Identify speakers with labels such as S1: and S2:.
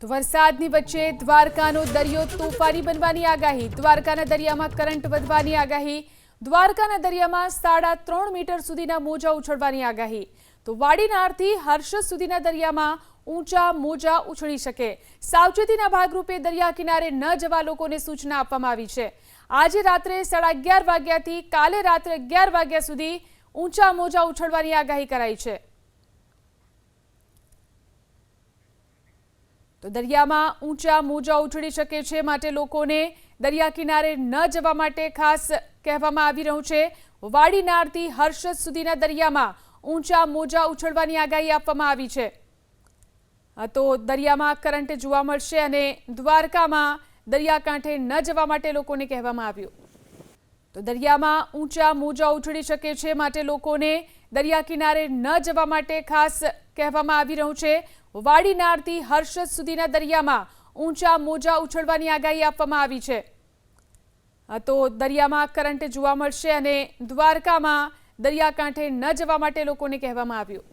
S1: તો વરસાદની વચ્ચે દ્વારકાનો દરિયો તોફાની બનવાની આગાહી। દ્વારકાના દરિયામાં કરંટ વધવાની આગાહી। દ્વારકાના દરિયામાં 3.5 મીટર સુધીના મોજા ઉછળવાની આગાહી। તો વાડીનારથી હર્ષદ સુધીના દરિયામાં ઊંચા મોજા ઉછળી શકે। સાવચેતીના ભાગરૂપે દરિયા કિનારે ન જવા લોકોને સૂચના આપવામાં આવી છે। આજે રાત્રે 11:30 વાગ્યાથી કાલે રાત્રે 11 વાગ્યા સુધી ઊંચા મોજા ઉછળવાની આગાહી કરાઈ છે। તો દરિયામાં ઊંચા મોજા ઉછળી શકે છે, માટે લોકોને દરિયા કિનારે ન જવા માટે ખાસ કહેવામાં આવી રહ્યું છે। વાડીનારથી હર્ષદ સુધીના દરિયામાં ઊંચા મોજા ઉછળવાની આગાહી આપવામાં આવી છે। તો દરિયામાં કરંટ જોવા મળશે અને દ્વારકામાં દરિયાકાંઠે ન જવા માટે લોકોને કહેવામાં આવ્યું। તો દરિયામાં ઊંચા મોજા ઉછળી શકે છે, માટે લોકોને દરિયા કિનારે ન જવા માટે ખાસ કહેવામાં આવી રહ્યું છે। વાડીનારથી હર્ષદ સુધીના દરિયામાં ઊંચા મોજા ઉછળવાની આગાહી આપવામાં આવી છે। તો દરિયામાં કરંટ જોવા મળશે અને દ્વારકામાં દરિયાકાંઠે ન જવા માટે લોકોને કહેવામાં આવ્યું।